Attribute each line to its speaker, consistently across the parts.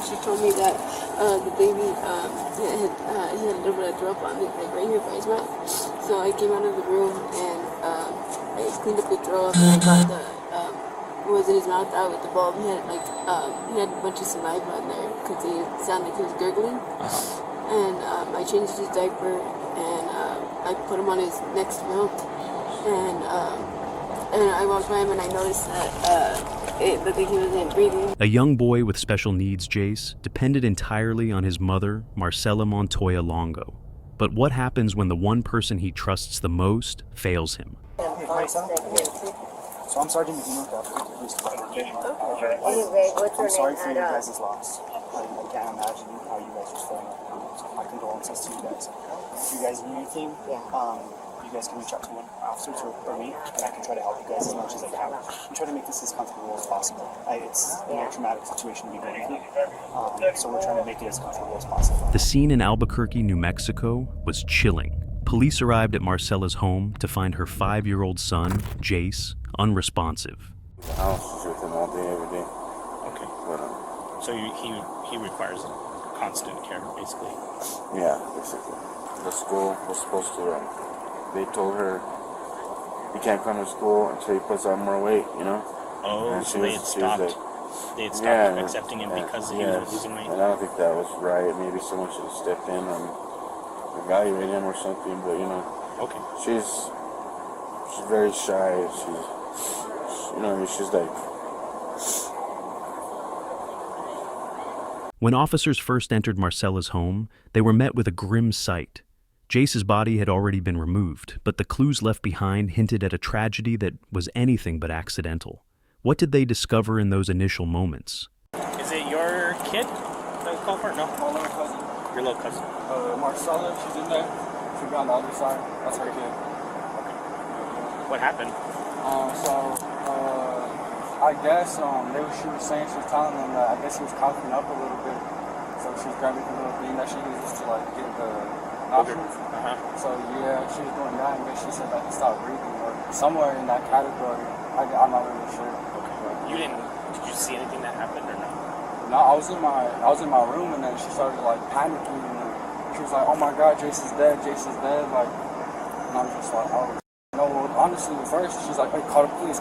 Speaker 1: she told me that the baby he had a little bit of throw up on it, like right here by his mouth. So I came out of the room and I cleaned up the throw up and I got the what was in his mouth out with the bulb. He had he had a bunch of saliva in there because it sounded like he was gurgling. And I changed his diaper and I put him on his next milk and I walked by him and I noticed that it looked like he wasn't breathing.
Speaker 2: A young boy with special needs, Jace, depended entirely on his mother, Marcela Montoya Longo. But what happens when the one person he trusts the most fails him?
Speaker 3: So I'm Sergeant Medina, the police department. I'm sorry for your guys' loss. I can't imagine how you guys are feeling. So my condolences to you guys. If you guys need anything, you guys can reach out to one officer or me, and I can try to help you guys as much as I can. I'm trying to make this as comfortable as possible. It's a very traumatic situation to be going through, so we're trying to make it as comfortable as possible.
Speaker 2: The scene in Albuquerque, New Mexico was chilling. Police arrived at Marcela's home to find her 5-year-old son, Jace, unresponsive.
Speaker 4: The house is with him all day, every day.
Speaker 5: Okay. So he requires constant care, basically.
Speaker 4: Yeah, basically. The school was supposed to, they told her, you can't come to school until he puts on more weight, you know?
Speaker 5: Oh,
Speaker 4: and
Speaker 5: so they had stopped accepting him because he was losing weight?
Speaker 4: And I don't think that was right. Maybe someone should have stepped in and evaluated him or something, but you know.
Speaker 5: Okay.
Speaker 4: She's very shy. She's like...
Speaker 2: When officers first entered Marcela's home, they were met with a grim sight. Jace's body had already been removed, but the clues left behind hinted at a tragedy that was anything but accidental. What did they discover in those initial moments?
Speaker 5: Is it your kid that was called for? No?
Speaker 3: My little cousin.
Speaker 5: Your little cousin?
Speaker 3: Marcella, she's in there. She'll be on the other side. That's her kid.
Speaker 5: What happened?
Speaker 3: I guess she was saying, she was telling them that I guess he was coughing up a little bit. So she was grabbing the little thing that she uses to like get the nostrils. So yeah, she was doing that, and then she said that he stopped breathing or somewhere in that category. I'm not really sure.
Speaker 5: Okay. Did you see anything that happened or no?
Speaker 3: No, I was in my room, and then she started like panicking, and she was like, "Oh my God, Jason's dead, Jason's dead!" Like, and I was just like, "Oh." No, honestly, at first she's like, "Hey, call the police,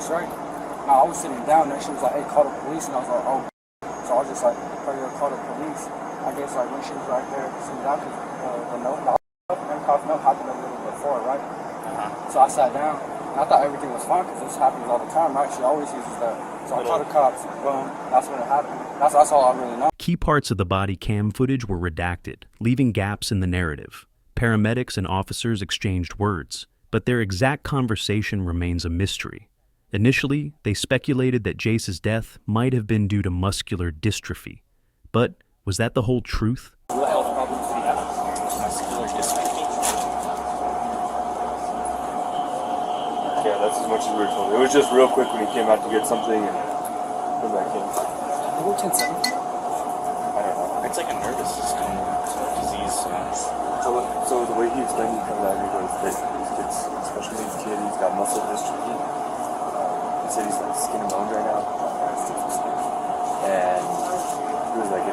Speaker 3: right?" Now I was sitting down there, she was like, "Hey, call the police," and I was like, "Oh." So I was just like, "Hey, call the police." I guess like when she was right there, sitting down, because the note and coughing up happened a little before, right? So I sat down, and I thought everything was fine because this happens all the time, right? She always uses that. So I called the cops. Boom. That's when it happened. That's all I really know.
Speaker 2: Key parts of the body cam footage were redacted, leaving gaps in the narrative. Paramedics and officers exchanged words, but their exact conversation remains a mystery. Initially, they speculated that Jace's death might have been due to muscular dystrophy. But was that the whole truth?
Speaker 5: What health problems do you have? Muscular dystrophy?
Speaker 4: Yeah, that's as much as we were told. It was just real quick when he came out to get something and come back in.
Speaker 5: I don't know. It's like a nervous system disease.
Speaker 4: So the way he explained it comes out, he goes, that his kids, especially his kid, he's got muscle dystrophy. He said he's like skin and bones right now. And he was like,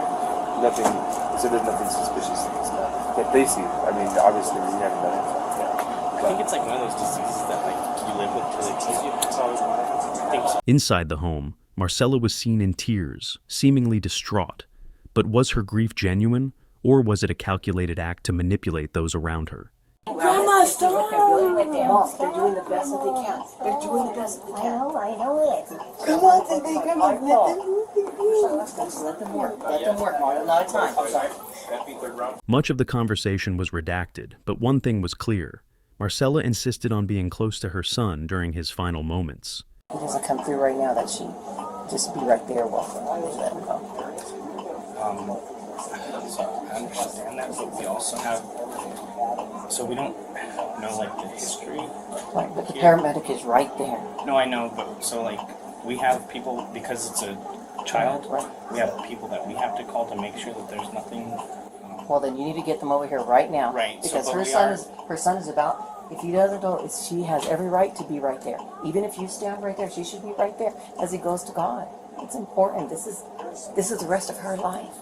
Speaker 4: nothing, he said there's nothing suspicious in this guy. But they see, I mean, obviously we haven't done it.
Speaker 5: I think it's like one of those diseases that like you live with till they tease you. I think so.
Speaker 2: Inside the home, Marcela was seen in tears, seemingly distraught. But was her grief genuine, or was it a calculated act to manipulate those around her?
Speaker 6: Grandma, stop! They're doing the best that they can. They're doing the best that they can. I know it. Come on, Grandma, let them work. Let them work. A lot of time. I'm sorry.
Speaker 2: Much of the conversation was redacted, but one thing was clear. Marcela insisted on being close to her son during his final moments.
Speaker 6: It doesn't come through right now that she just be right there while I let him go.
Speaker 5: So I understand that, but we also have, so we don't know like the history.
Speaker 6: Right, but the paramedic is right there.
Speaker 5: No, I know, but so like we have people, because it's a child,
Speaker 6: Right.
Speaker 5: we have people that we have to call to make sure that there's nothing.
Speaker 6: Well, then you need to get them over here right now.
Speaker 5: Right, so,
Speaker 6: Because
Speaker 5: but
Speaker 6: her son is about, if he doesn't go, she has every right to be right there. Even if you stand right there, she should be right there as he goes to God. It's important. This is This is the rest of her life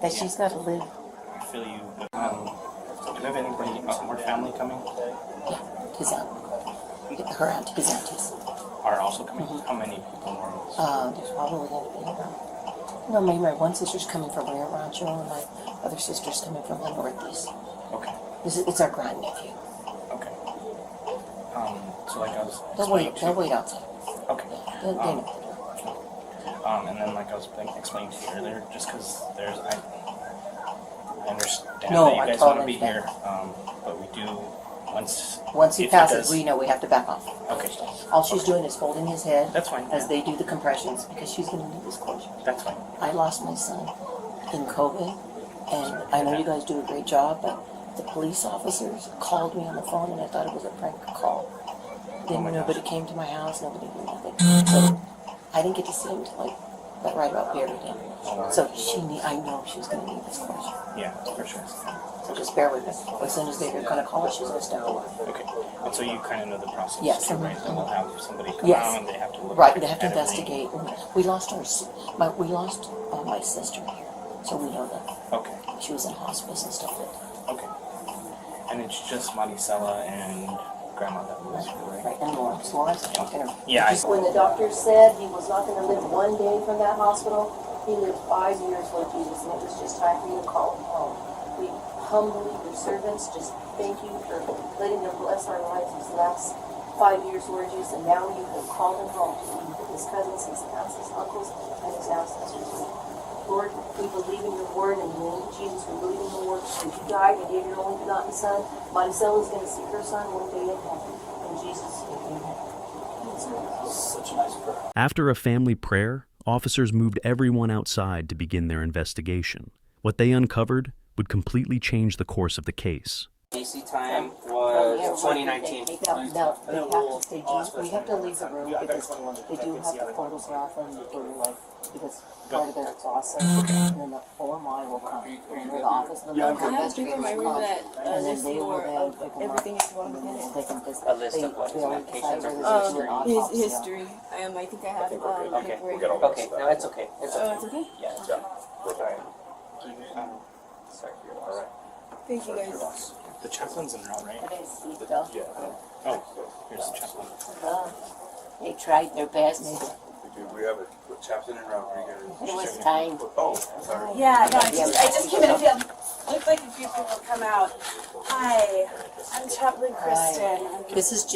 Speaker 6: that she's got to live.
Speaker 5: I feel you. Do you have anybody, more family coming?
Speaker 6: Yeah, his aunt. Her aunt, his aunties.
Speaker 5: Are also coming? How many people more?
Speaker 6: There's probably going to be about, maybe my one sister's coming from Rio Rancho and my other sister's coming from the Northeast.
Speaker 5: Okay.
Speaker 6: It's our grandnephew.
Speaker 5: Okay. So like I was
Speaker 6: They'll wait outside.
Speaker 5: Okay.
Speaker 6: They know.
Speaker 5: And then like I was explaining to you earlier, just because I understand
Speaker 6: No,
Speaker 5: that you
Speaker 6: I
Speaker 5: guys
Speaker 6: totally
Speaker 5: want to be here,
Speaker 6: understand.
Speaker 5: but we do
Speaker 6: Once he
Speaker 5: if
Speaker 6: passes,
Speaker 5: does-
Speaker 6: we know we have to back off.
Speaker 5: Okay.
Speaker 6: All she's doing is holding his head
Speaker 5: That's fine.
Speaker 6: as they do the compressions because she's going to need this closure.
Speaker 5: That's fine.
Speaker 6: I lost my son in COVID, and I know you guys do a great job, but the police officers called me on the phone, and I thought it was a prank call. Then nobody came to my house, nobody did nothing. So I didn't get to see him until right about buried him. So I know she was going to need this closure.
Speaker 5: Yeah, for sure.
Speaker 6: So just bear with us. As soon as they're going to call us, she's going to step away.
Speaker 5: Okay. And so you kind of know the process.
Speaker 6: Yes.
Speaker 5: too, right? Then we'll have somebody come
Speaker 6: Yes.
Speaker 5: out and they have to look
Speaker 6: Right, they have to
Speaker 5: at everything.
Speaker 6: investigate. We lost my sister here, so we know that
Speaker 5: Okay.
Speaker 6: she was in hospice and stuff like that.
Speaker 5: Okay. And it's just Maricela and Grandma that was right?
Speaker 6: Right, and Lawrence,
Speaker 5: Yeah,
Speaker 6: when the doctor said he was not going to live one day from that hospital, he lived 5 years, Lord Jesus, and it was just time for you to call him home. We humbly, your servants, just thank you for letting him bless our lives these last 5 years, Lord Jesus, and now you have called him home to be with his cousins, his aunts, his uncles, and his ancestors. Lord, we believe in your word, and in the name of Jesus, we believe in your word. As you died and gave your only begotten Son, Maricela is going to see her son one day in heaven. In Jesus' name, amen.
Speaker 4: Such a nice prayer.
Speaker 2: After a family prayer, officers moved everyone outside to begin their investigation. What they uncovered would completely change the course of the case.
Speaker 7: AC time was 2019.
Speaker 6: Now, they have to stay, we have to leave the room because they do have to photograph them because part of their process, and then the OMI will come, or the office of the medical
Speaker 1: I have people in my
Speaker 6: investigator will
Speaker 1: room
Speaker 6: come,
Speaker 1: that
Speaker 6: and then
Speaker 1: list
Speaker 6: they will
Speaker 1: more
Speaker 6: then
Speaker 1: of
Speaker 6: pick them up,
Speaker 1: everything is wrong
Speaker 6: and
Speaker 1: with
Speaker 6: then
Speaker 1: it.
Speaker 6: they can just,
Speaker 7: A list
Speaker 6: they
Speaker 7: of what,
Speaker 6: will
Speaker 7: medications
Speaker 6: decide
Speaker 7: or
Speaker 6: whether they do an
Speaker 1: His
Speaker 6: autopsy.
Speaker 1: history. I think I have
Speaker 7: Okay,
Speaker 1: paperwork.
Speaker 7: okay, no, it's okay. It's okay.
Speaker 1: It's okay?
Speaker 7: Yeah, it's okay. Sorry. Sorry for your loss.
Speaker 1: Thank you guys.
Speaker 5: The chaplain's in route, right?
Speaker 6: It is sweet though.
Speaker 5: Oh, here's the chaplain.
Speaker 6: They tried their best.
Speaker 4: We have a chaplain in Rodriguez.
Speaker 6: It was time.
Speaker 4: Oh, sorry.
Speaker 8: Yeah, no, I just came in to feel, looks like a few people come out. Hi, I'm Chaplain Kristen.
Speaker 6: This is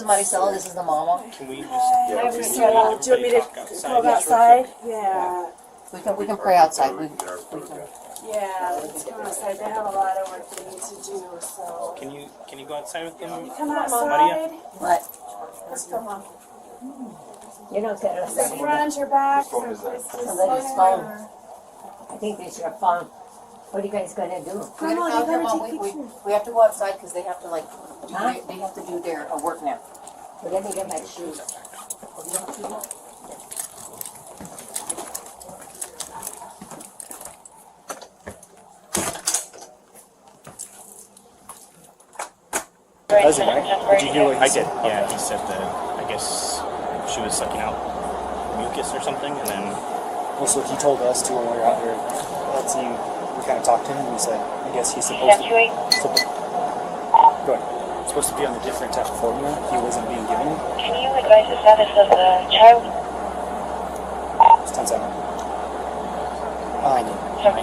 Speaker 6: Maricela, this is the mama.
Speaker 5: Can we just
Speaker 8: Hi, Maricela. Do you want me to go outside? Yeah,
Speaker 6: We can pray outside.
Speaker 8: yeah, let's go outside. They have a lot of work they need to do, so.
Speaker 5: Can you go outside with them?
Speaker 8: Come outside.
Speaker 6: What?
Speaker 8: Let's go, Mom.
Speaker 6: You're not gonna
Speaker 8: The front or back, is there a place to
Speaker 6: Somebody's
Speaker 8: sit?
Speaker 6: phone.
Speaker 8: or-
Speaker 6: I think they should have fun. What are you guys gonna do?
Speaker 8: Come on, you gotta take pictures.
Speaker 6: We have to go outside because they have to they have to do their work now. But let me get my shoes.
Speaker 3: Cousin, right? Did you hear what
Speaker 5: I did. Yeah, he said that I guess she was sucking out mucus or something, and then
Speaker 3: Also, he told us too when we were out here. We kind of talked to him, and he said, I guess he's supposed to. Go ahead. Supposed to be on a different type of formula. He wasn't being given.
Speaker 9: Can you advise the status of the child?
Speaker 3: It's 10 seconds.
Speaker 5: I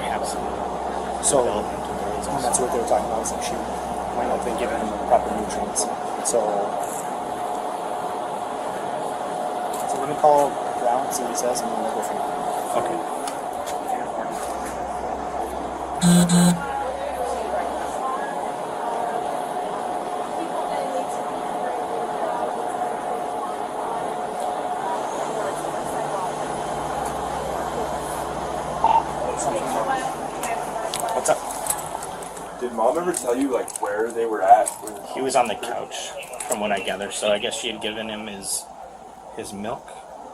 Speaker 5: have some
Speaker 3: So
Speaker 5: developmental delays
Speaker 3: and
Speaker 5: also.
Speaker 3: that's what they were talking about. Is like she might not have been given him the proper nutrients. So let me call Brown, see what he says, and then we'll go from there.
Speaker 5: Okay. What's up?
Speaker 4: Did Mom ever tell you like where they were at?
Speaker 5: He was on the couch, from what I gather. So I guess she had given him his milk,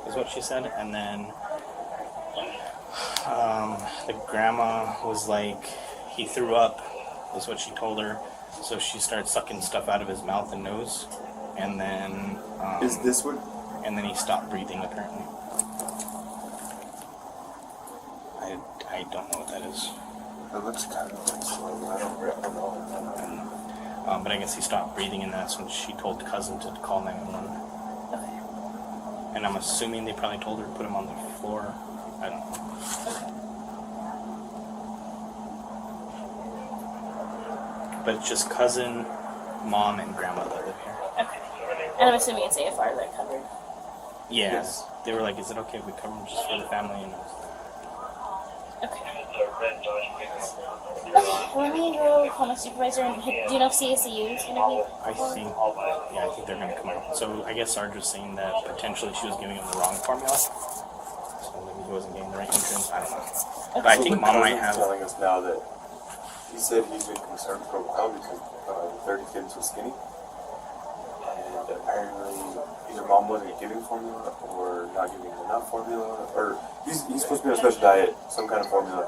Speaker 5: is what she said, and then the grandma was like, he threw up, is what she told her. So she started sucking stuff out of his mouth and nose, and then
Speaker 4: Is this what?
Speaker 5: and then he stopped breathing apparently. I don't know what that is.
Speaker 4: It looks kind of like slow. I don't know.
Speaker 5: But I guess he stopped breathing, and that's when she told the cousin to call 911.
Speaker 8: Okay.
Speaker 5: And I'm assuming they probably told her to put him on the floor. I don't know. But it's just cousin, mom, and grandma that live here.
Speaker 8: Okay. And I'm assuming it's AFR that covered.
Speaker 5: Yeah.
Speaker 4: Yes.
Speaker 5: They were like, "Is it okay if we cover him just for the family?" And
Speaker 8: Okay. Let me go call my supervisor and do you know if CSEU is going to be?
Speaker 5: I think they're gonna come out. So I guess Sarge was saying that potentially she was giving him the wrong formula. So maybe he wasn't getting the right nutrients. I don't know. But I
Speaker 4: So
Speaker 5: think
Speaker 4: the
Speaker 5: mom might
Speaker 4: cousin's
Speaker 5: have.
Speaker 4: telling us now that he said he's been concerned for a while because the 30 kids were skinny. And apparently either mom wasn't giving formula or not giving enough formula, or he's supposed to be on a special diet, some kind of formula.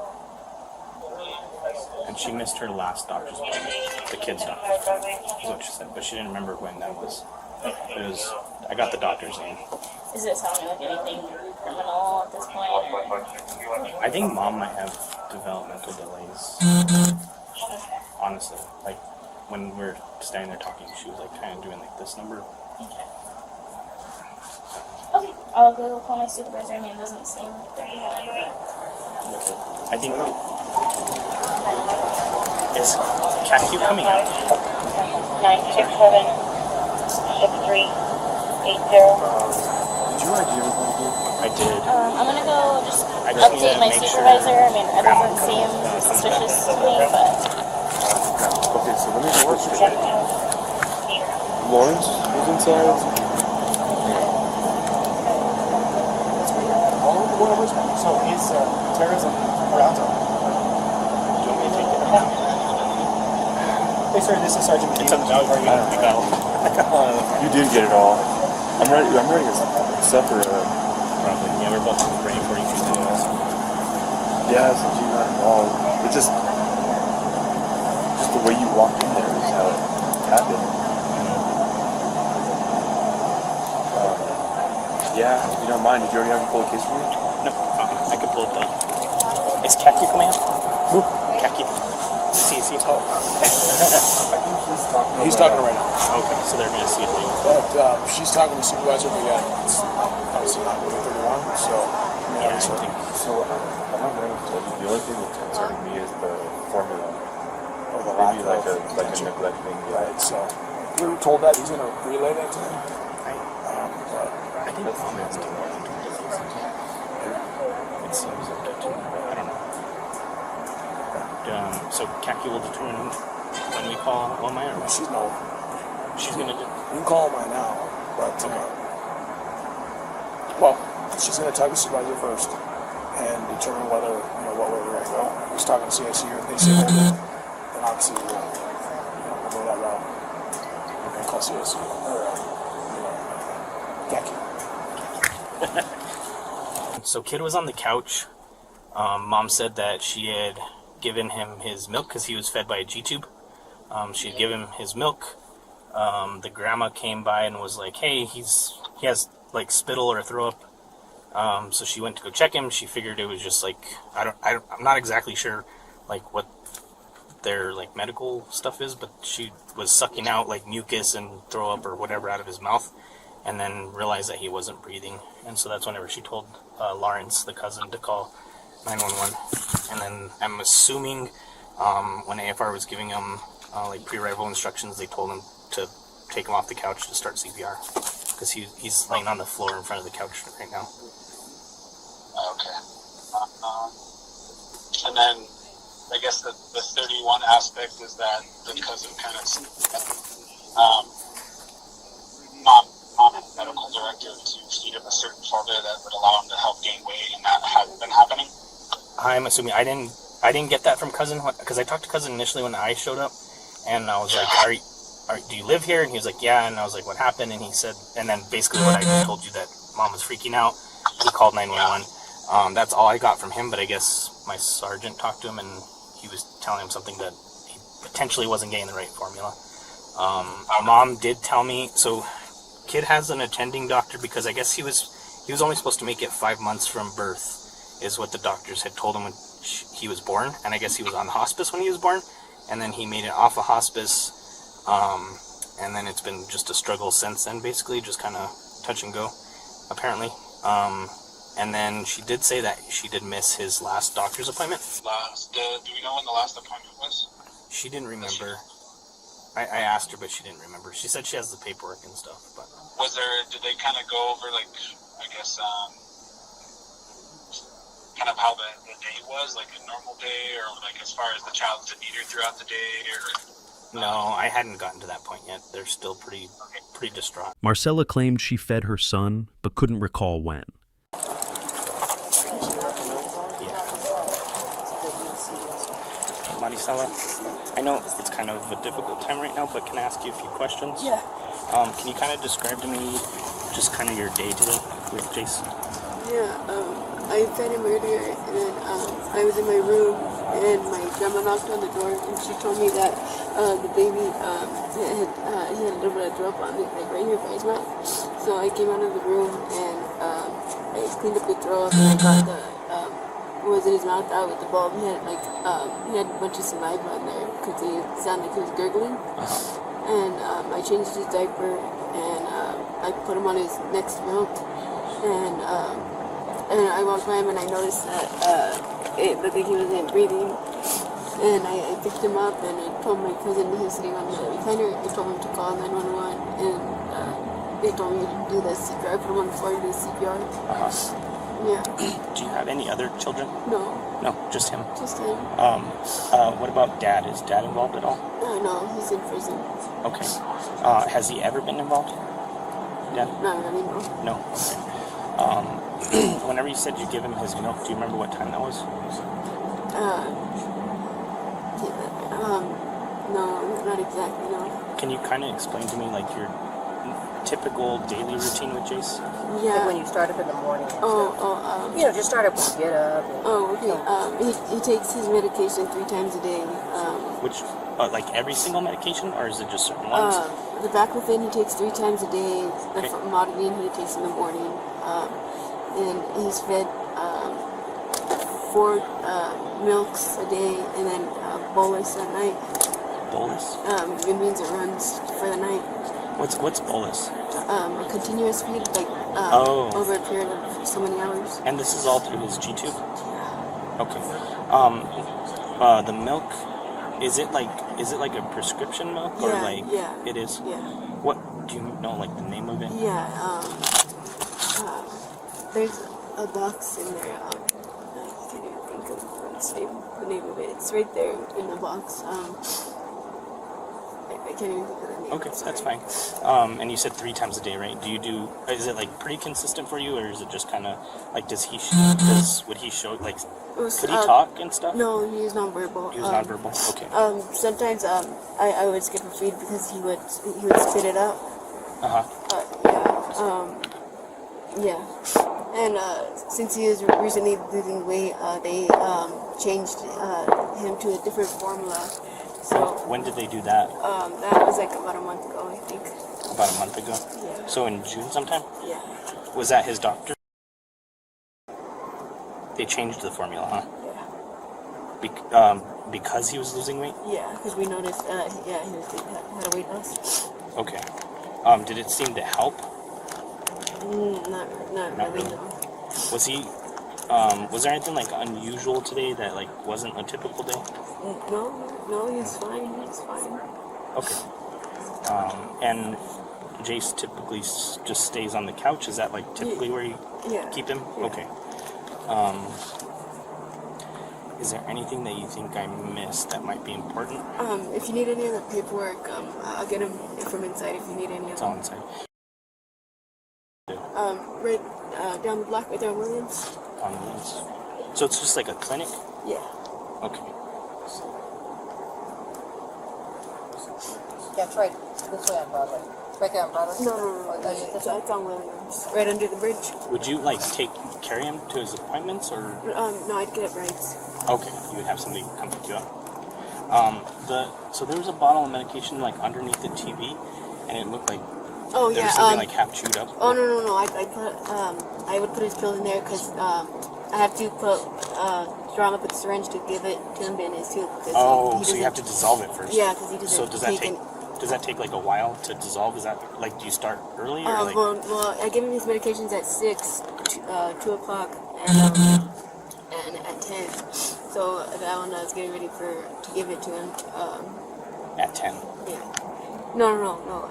Speaker 5: And she missed her last doctor's appointment, the kids' doctor's appointment, is what she said. But she didn't remember when that was. It was. I got the doctor's name.
Speaker 8: Is it sounding like anything criminal at this point? Or?
Speaker 5: I think mom might have developmental delays. Honestly, like when we're standing there talking, she was like kind of doing like this number.
Speaker 8: Okay. Okay, I'll go call my supervisor. I mean, it doesn't seem like they're having it.
Speaker 5: I think is Khaki coming out?
Speaker 9: 967-6380.
Speaker 4: Did you already give everybody?
Speaker 5: I did.
Speaker 8: I'm gonna go just
Speaker 5: I just need
Speaker 8: update
Speaker 5: to
Speaker 8: my
Speaker 5: make sure
Speaker 8: supervisor. I mean, it
Speaker 5: Grandma
Speaker 8: doesn't seem
Speaker 5: comes,
Speaker 8: suspicious to me, but
Speaker 4: Okay, so let me just watch it. Lawrence was inside.
Speaker 7: So he's terrorism around him.
Speaker 5: Do you want me to take it?
Speaker 7: Hey, sir, this is Sergeant McGee.
Speaker 5: It's up to you.
Speaker 4: You did get it all. I'm ready to suffer.
Speaker 5: Probably. Yeah, we're both ready for each other.
Speaker 4: Yeah, since you got it all. It's just the way you walked in there is how it happened. Yeah, if you don't mind, did you already have a full case for me?
Speaker 5: No, I could pull it up. Is Khaki coming out?
Speaker 4: Who?
Speaker 5: Khaki. See.
Speaker 7: He's talking right now.
Speaker 5: Okay, so they're gonna see it later.
Speaker 7: But she's talking to the supervisor, but yeah, it's obviously not really 31, so
Speaker 5: Yeah, I think.
Speaker 4: So, I'm not going to tell you, the only thing that's concerning me is the formula.
Speaker 7: or the lack
Speaker 4: Maybe like a
Speaker 7: of
Speaker 4: neglect thing.
Speaker 7: right. So we were told that he's going to relay that to him.
Speaker 5: I think that's mom has developmental disease. It seems like it too. I don't know. So Khaki will determine when we call one man.
Speaker 7: But she's
Speaker 5: Gonna do.
Speaker 7: You can call him right now, but well, she's going to talk to the supervisor first and determine whether what way we're going to go. He's talking to CSU, if they say hold it, then obviously we'll go that route. Okay, call CSU or Khaki.
Speaker 5: So kid was on the couch. Mom said that she had given him his milk because he was fed by a G-tube. She had given him his milk. The grandma came by and was like, "Hey, he has like spittle or throw up." So she went to go check him. She figured it was just like I'm not exactly sure like what their like medical stuff is, but she was sucking out like mucus and throw up or whatever out of his mouth, and then realized that he wasn't breathing. And so that's whenever she told Lawrence, the cousin, to call 911. And then I'm assuming when AFR was giving him like pre-arrival instructions, they told him to take him off the couch to start CPR because he's laying on the floor in front of the couch right now.
Speaker 10: Okay. And then I guess the 31 aspect is that the cousin kind of mom and medical director to feed him a certain formula that would allow him to help gain weight, and that hasn't been happening.
Speaker 5: I'm assuming I didn't get that from cousin because I talked to cousin initially when I showed up, and I was like, do you live here? And he was like, yeah. And I was like, what happened? And he said, and then basically what I just told you, that mom was freaking out. He called 911. That's all I got from him, but I guess my sergeant talked to him and he was telling him something that he potentially wasn't getting the right formula. Mom did tell me, so kid has an attending doctor because I guess he was only supposed to make it 5 months from birth is what the doctors had told him he was born, and I guess he was on hospice when he was born, and then he made it off of hospice, and then it's been just a struggle since then, basically, just kind of touch and go, apparently. And then she did say that she did miss his last doctor's appointment.
Speaker 10: Do we know when the last appointment was?
Speaker 5: She didn't remember. I asked her, but she didn't remember. She said she has the paperwork and stuff, but...
Speaker 10: Did they kind of go over, like, I guess, kind of how the day was, like a normal day, or like as far as the child's demeanor throughout the day, or...
Speaker 5: No, I hadn't gotten to that point yet. They're still pretty distraught.
Speaker 2: Marcella claimed she fed her son, but couldn't recall when.
Speaker 5: Maricela, I know it's kind of a difficult time right now, but can I ask you a few questions?
Speaker 1: Yeah.
Speaker 5: Can you kind of describe to me just kind of your day today with Jace?
Speaker 1: Yeah, I fed him earlier, and then I was in my room, and my grandma knocked on the door, and she told me that the baby he had a little bit of drop on it, like right here by his mouth. So I came out of the room, and I cleaned up the throw, and I got the what was in his mouth out with the bulb. He had he had a bunch of saliva in there because it sounded like he was gurgling. And I changed his diaper, and I put him on his next milk, and I walked by him and I noticed that it looked like he wasn't breathing, and I picked him up and I told my cousin who was sitting on the recliner, I told him to call 911, and they told me to do the CPR. I put him on the floor to do CPR. Yeah.
Speaker 5: Do you have any other children?
Speaker 1: No.
Speaker 5: No, just him.
Speaker 1: Just him.
Speaker 5: What about Dad? Is Dad involved at all?
Speaker 1: No, he's in prison.
Speaker 5: Okay. Has he ever been involved? Dad?
Speaker 1: Not really, no.
Speaker 5: No. Okay. Whenever you said you give him his milk, do you remember what time that was?
Speaker 1: No, not exactly, no.
Speaker 5: Can you kind of explain to me, like, your typical daily routine with Jace?
Speaker 1: Yeah.
Speaker 6: Like when you start up in the morning. Just start up when you get up.
Speaker 1: He takes his medication 3 times a day.
Speaker 5: Which, like every single medication, or is it just certain ones?
Speaker 1: The baclofen he takes 3 times a day. The famotidine he takes in the morning. And he's fed 4 milks a day, and then bolus at night.
Speaker 5: Bolus?
Speaker 1: It means it runs for the night.
Speaker 5: What's bolus?
Speaker 1: A continuous feed, like over a period of so many hours.
Speaker 5: And this is all through his G-tube?
Speaker 1: Yeah.
Speaker 5: Okay. The milk, is it like a prescription milk, or it is?
Speaker 1: Yeah.
Speaker 5: What do you know, like the name of it?
Speaker 1: Yeah. There's a box in there. I can't even think of the name of it. It's right there in the box. I can't even think of the name.
Speaker 5: Okay, that's fine. And you said 3 times a day, right? Is it like pretty consistent for you, or is it just kind of like, would he show, like, could he talk and stuff?
Speaker 1: No, he's nonverbal.
Speaker 5: He was nonverbal. Okay.
Speaker 1: Sometimes I would skip a feed because he would spit it out. Yeah. And since he is recently losing weight, they changed him to a different formula. So
Speaker 5: when did they do that?
Speaker 1: That was like about a month ago, I think.
Speaker 5: About a month ago?
Speaker 1: Yeah.
Speaker 5: So in June sometime?
Speaker 1: Yeah.
Speaker 5: Was that his doctor? They changed the formula, huh?
Speaker 1: Yeah.
Speaker 5: Because he was losing weight?
Speaker 1: Yeah, because we noticed, he had a weight loss.
Speaker 5: Okay. Did it seem to help?
Speaker 1: Not really. No.
Speaker 5: Was he, was there anything like unusual today that like wasn't a typical day?
Speaker 1: No, he's fine. He's fine.
Speaker 5: Okay. And Jace typically just stays on the couch. Is that like typically where you keep him?
Speaker 1: Yeah.
Speaker 5: Okay. Is there anything that you think I missed that might be important?
Speaker 1: If you need any of the paperwork, I'll get them from inside if you need any of them.
Speaker 5: It's all inside.
Speaker 1: Right down the block, right there on Williams.
Speaker 5: On Williams. So it's just like a clinic?
Speaker 1: Yeah.
Speaker 5: Okay.
Speaker 6: Yeah, it's right this way on Broadway. Right there on Broadway?
Speaker 1: No. It's on Williams. Right under the bridge.
Speaker 5: Would you like carry him to his appointments, or?
Speaker 1: No, I'd get rides.
Speaker 5: Okay, you would have somebody come pick you up. So there was a bottle of medication like underneath the TV, and it looked like there was something like half chewed up.
Speaker 1: Oh no! I would put his pill in there because I have to draw him up with a syringe to give it to him in his tooth.
Speaker 5: Oh, so you have to dissolve it first.
Speaker 1: Yeah, because he doesn't.
Speaker 5: So does that take like a while to dissolve? Is that like, do you start early or like?
Speaker 1: Well, I give him these medications at 6, 2 o'clock, and at 10. So that one I was getting ready to give it to him.
Speaker 5: At 10.
Speaker 1: Yeah. No.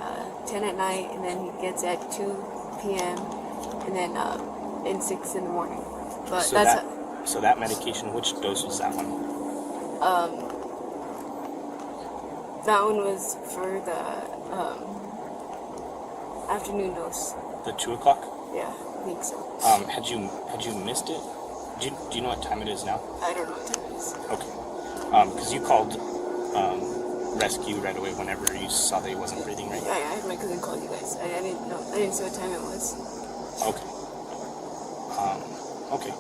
Speaker 1: 10 at night, and then he gets at 2 p.m. and then in 6 in the morning. But
Speaker 5: So that medication, which dose was that one?
Speaker 1: That one was for the afternoon dose.
Speaker 5: The 2 o'clock?
Speaker 1: Yeah, I think so.
Speaker 5: Had you missed it? Do you know what time it is now?
Speaker 1: I don't know what time it is.
Speaker 5: Okay. Because you called rescue right away whenever you saw that he wasn't breathing, right?
Speaker 1: Yeah, I had my cousin call you guys. I didn't know. I didn't see what time it was.
Speaker 5: Okay. Okay.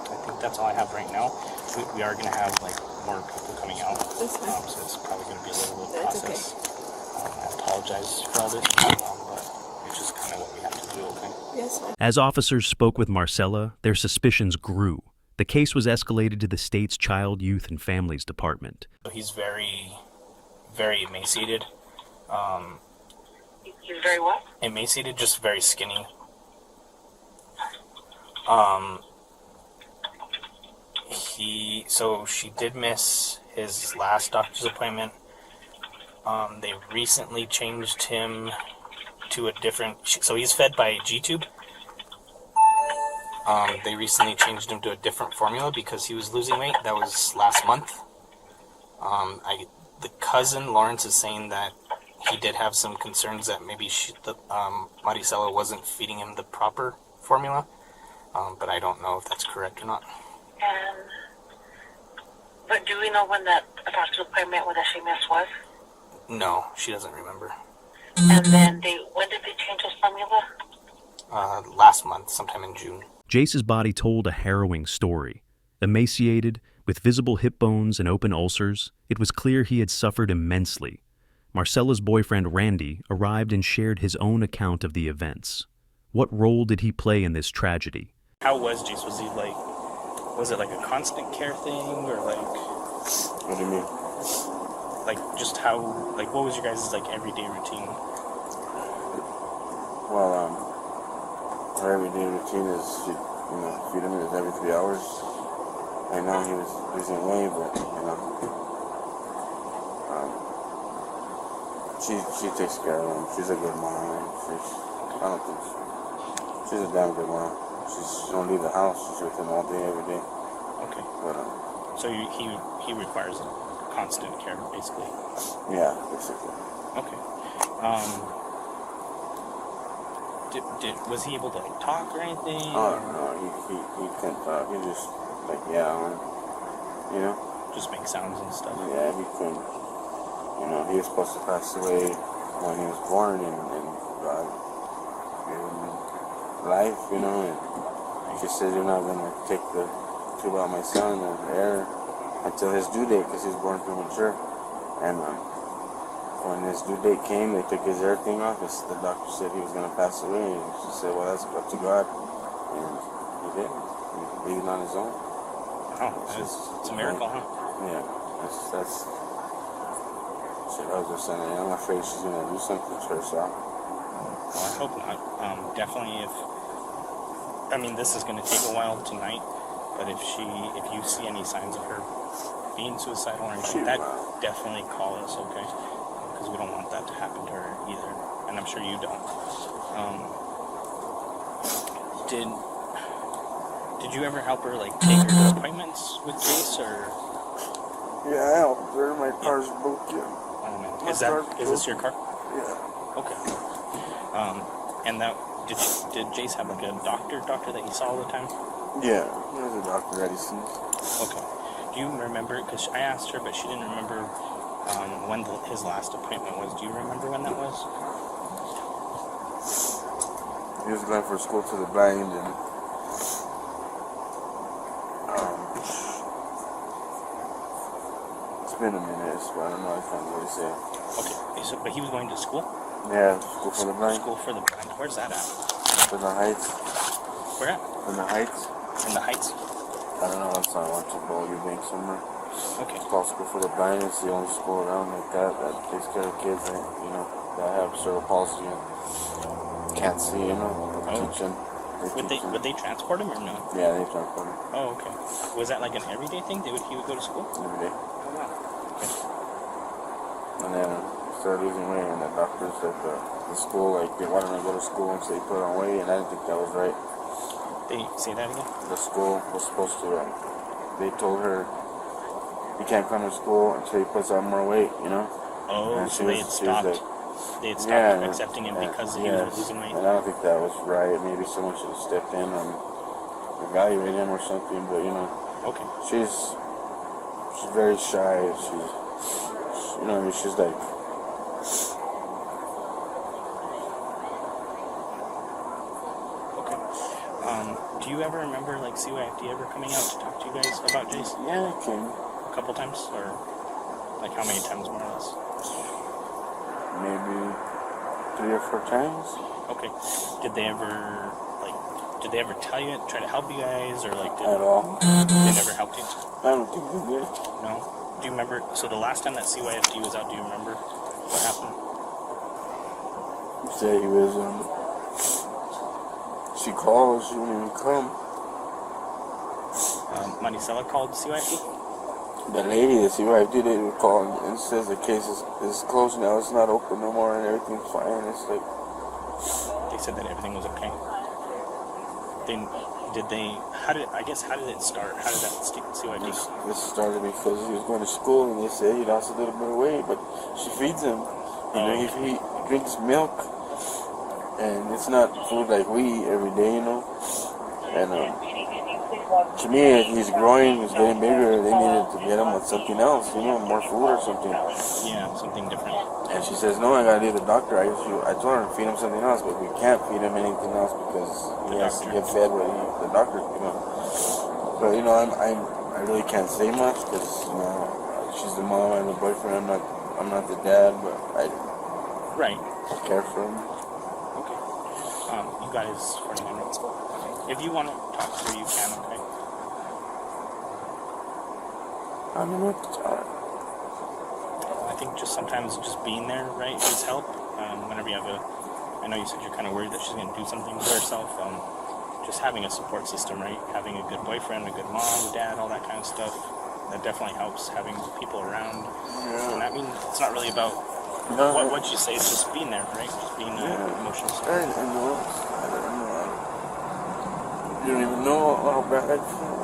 Speaker 5: I think that's all I have right now. We are going to have like more people coming out.
Speaker 1: That's fine.
Speaker 5: So it's probably going to be a little
Speaker 1: That's
Speaker 5: process.
Speaker 1: okay.
Speaker 5: I apologize for all this, but it's just kind of what we have to do, okay?
Speaker 1: Yes, fine.
Speaker 2: As officers spoke with Marcella, their suspicions grew. The case was escalated to the state's Child, Youth, and Families Department.
Speaker 5: He's very, very emaciated.
Speaker 9: He's very what?
Speaker 5: Emaciated, just very skinny. She did miss his last doctor's appointment. They recently changed him to a different, so he's fed by G-tube. They recently changed him to a different formula because he was losing weight. That was last month. The cousin, Lawrence, is saying that he did have some concerns that maybe Maricela wasn't feeding him the proper formula. But I don't know if that's correct or not.
Speaker 9: But do we know when that doctor's appointment that she missed was?
Speaker 5: No, she doesn't remember.
Speaker 9: And then when did they change his formula?
Speaker 5: Last month, sometime in June.
Speaker 2: Jace's body told a harrowing story. Emaciated, with visible hip bones and open ulcers, it was clear he had suffered immensely. Marcella's boyfriend, Randy, arrived and shared his own account of the events. What role did he play in this tragedy?
Speaker 5: How was Jace? Was it like a constant care thing, or like?
Speaker 4: What do you mean?
Speaker 5: Like just how? Like what was your guys' like everyday routine?
Speaker 4: Well, our everyday routine is, feed him every 3 hours. Right now he was losing weight, but, she takes care of him. She's a good mom. She's a damn good mom. She don't leave the house. She's with him all day, every day.
Speaker 5: Okay.
Speaker 4: But,
Speaker 5: so he requires constant care, basically.
Speaker 4: Yeah, basically.
Speaker 5: Okay. Was he able to like talk or anything?
Speaker 4: Oh no, he couldn't talk. He just
Speaker 5: just make sounds and stuff.
Speaker 4: Yeah, he couldn't. He was supposed to pass away when he was born, and God gave him life, and he just said, you're not gonna take the tube out of my son or the air until his due date, because he was born premature. And when his due date came, they took his air thing off. The doctor said he was gonna pass away, and she said, well, that's up to God, and he did. He breathed on his own.
Speaker 5: Oh, it's a miracle, huh?
Speaker 4: Yeah, that's shit. I was just saying, I'm afraid she's gonna do something to herself.
Speaker 5: Well, I hope not. Definitely this is going to take a while tonight, but if you see any signs of her being suicidal or anything, that definitely call us, okay? Because we don't want that to happen to her either, and I'm sure you don't. Did you ever help her, take her to appointments with Jace, or?
Speaker 4: Yeah, I helped her. My car's broken.
Speaker 5: Oh, man. Is this your car?
Speaker 4: Yeah.
Speaker 5: Okay. And that, did Jace have a doctor that he saw all the time?
Speaker 4: Yeah, there's a doctor that he sees.
Speaker 5: Okay. Do you remember, because I asked her, but she didn't remember when his last appointment was. Do you remember when that was?
Speaker 4: He was going for school to the blind, and it's been a minute, so I don't know, I can't really say.
Speaker 5: Okay, so, but he was going to school?
Speaker 4: Yeah, school for the blind.
Speaker 5: School for the blind. Where's that at?
Speaker 4: For the Heights.
Speaker 5: Where at?
Speaker 11: In the Heights.
Speaker 5: In the Heights.
Speaker 11: I don't know, that's not one to Boulder Bank somewhere.
Speaker 5: Okay.
Speaker 11: It's called School for the Blind. It's the only school around like that takes care of kids that, you know, that have cerebral palsy and can't see, you know. Teach them.
Speaker 5: Would they transport him or no?
Speaker 11: Yeah, they transport him.
Speaker 5: Oh, okay. Was that like an everyday thing? He would go to school?
Speaker 11: Every day.
Speaker 5: Oh, wow. Okay.
Speaker 11: And then he started losing weight, and the doctor said the school, like, they wanted him to go to school and say put on weight, and I didn't think that was right.
Speaker 5: They say that again?
Speaker 11: The school was supposed to, they told her, you can't come to school until you put on more weight, you know?
Speaker 5: Oh,
Speaker 11: and
Speaker 5: so they had stopped. They had stopped accepting him because he was losing weight.
Speaker 11: And I don't think that was right. Maybe someone should have stepped in and evaluated him or something. But you know,
Speaker 5: okay.
Speaker 11: She's very shy. She's you know, she's like.
Speaker 5: Okay. Do you ever remember like CYFD ever coming out to talk to you guys about Jace?
Speaker 11: Yeah, it came
Speaker 5: a couple times, or like how many times more or less?
Speaker 11: Maybe 3 or 4 times.
Speaker 5: Okay. Did they ever tell you, try to help you guys, or like
Speaker 11: at all?
Speaker 5: They never helped you?
Speaker 11: I don't think they did.
Speaker 5: No. Do you remember? So the last time that CYFD was out, do you remember what happened?
Speaker 11: He said he was she called, she wouldn't even come.
Speaker 5: Manicela called CYFD?
Speaker 11: The lady at CYFD, they would call and says the case is closed now, it's not open no more, and everything's fine. It's like
Speaker 5: they said that everything was okay. How did it start? How did that CYFD?
Speaker 11: This started because he was going to school and they said he lost a little bit of weight, but she feeds him. You know, he drinks milk, and it's not food like we eat every day, you know. And to me, he's growing, he's getting bigger. They needed to get him on something else, you know, more food or something.
Speaker 5: Yeah, something different. And
Speaker 11: she says, no, I gotta leave the doctor. I told her to feed him something else, but we can't feed him anything else because he has to get fed what the doctor's giving him. But you know, I really can't say much because you know she's the mom and the boyfriend. I'm not the dad, but I care for him.
Speaker 5: Okay. You guys 49 minutes. If you want to talk to her, you can. Okay.
Speaker 11: I don't know what to tell her.
Speaker 5: I think just sometimes just being there, right, is help. Whenever you have I know you said you're kind of worried that she's going to do something to herself. Just having a support system, right? Having a good boyfriend, a good mom, dad, all that kind of stuff. That definitely helps, having people around. Yeah. And I mean, it's not really about what you say, it's just being there, right? Just being emotional support.
Speaker 11: I don't know. You don't even know how bad I feel.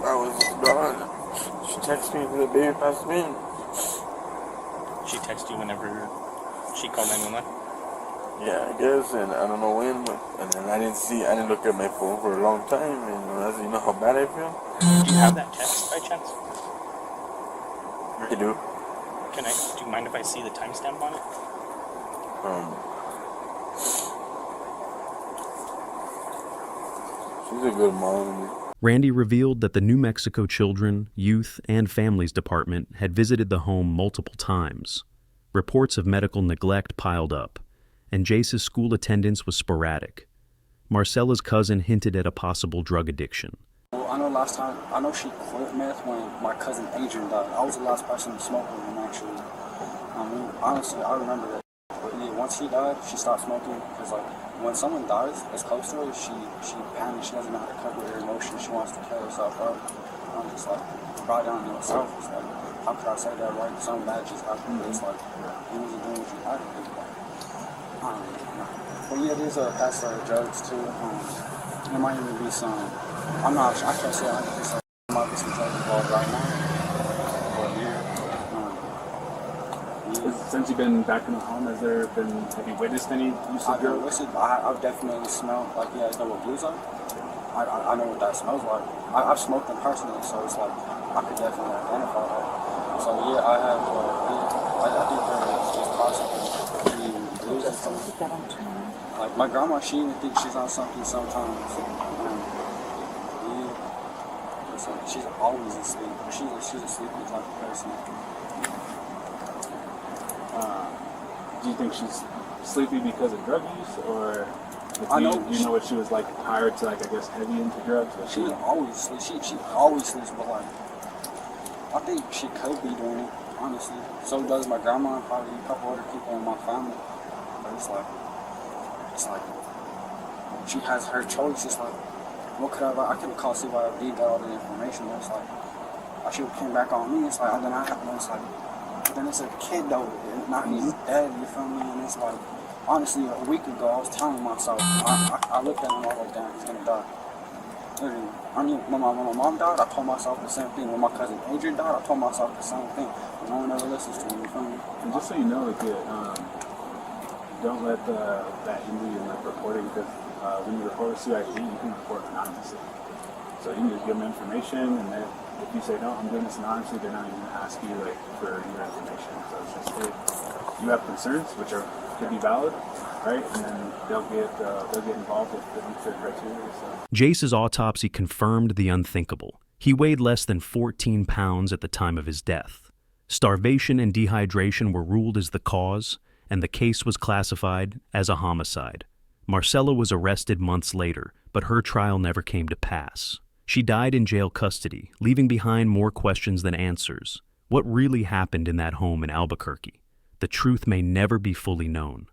Speaker 11: I was gone. She texted me when the baby passed me.
Speaker 5: She texted you whenever she called 911?
Speaker 11: Yeah, I guess, and I don't know when, and then I didn't look at my phone for a long time, and you know how bad I feel?
Speaker 5: Do you have that text by chance?
Speaker 11: I do.
Speaker 5: Do you mind if I see the timestamp on it?
Speaker 11: She's a good mom.
Speaker 2: Randy revealed that the New Mexico Children, Youth, and Families Department had visited the home multiple times. Reports of medical neglect piled up, and Jace's school attendance was sporadic. Marcella's cousin hinted at a possible drug addiction.
Speaker 3: Well, I know last time, she quit meth when my cousin Adrian died. I was the last person to smoke with him, actually. Honestly, I remember that. Once he died, she stopped smoking because, like, when someone dies that's close to her, she panics. She doesn't know how to cope with her emotions. She wants to kill herself up. I'm just like, brought down to herself. It's like, how could I say that, right? Something bad just happened. It's like, you wasn't doing what you had to do. But yeah, these are past drugs too. There might even be some. I can't say I can say there might be some drugs involved right now. But yeah.
Speaker 12: Since you've been back in the home, have you witnessed any use of drugs?
Speaker 3: I've definitely smelled, like, you know what blues are? I know what that smells like. I've smoked them personally, so it's like, I could definitely identify that. So yeah, I have, I think there's possibly blues and stuff. Like, my grandma, she even thinks she's on something sometimes. So she's always asleep. She's a sleepy type of person.
Speaker 12: Do you think she's sleepy because of drug use, or But
Speaker 3: I
Speaker 12: do
Speaker 3: know.
Speaker 12: you know what she was like prior to, like, I guess, heavy into drugs?
Speaker 3: She was always she always sleeps, but like I think she could be doing it, honestly. So does my grandma and probably a couple other people in my family. But it's like she has her choice. It's like what could I could have called CYFD, got all the information. It's like I should have came back on me. It's like then I have it's like then it's a kid though, not he's dead. You feel me? And it's like honestly a week ago I was telling myself I looked at him and I was like damn, he's gonna die. Literally, I knew when my mom died, I told myself the same thing. When my cousin Adrian died, I told myself the same thing. But no one ever listens to me, you feel me?
Speaker 12: And just so you know, like, don't let that hinder you in like reporting, because when you report with CID, you can report anonymously. So you can just give them information, and then if you say no, I'm doing this anonymously, they're not even going to ask you like for your information. So it's just if you have concerns, which could be valid, right? And then they'll get involved if it meets their criteria. So.
Speaker 2: Jace's autopsy confirmed the unthinkable. He weighed less than 14 pounds at the time of his death. Starvation and dehydration were ruled as the cause, and the case was classified as a homicide. Marcella was arrested months later, but her trial never came to pass. She died in jail custody, leaving behind more questions than answers. What really happened in that home in Albuquerque? The truth may never be fully known.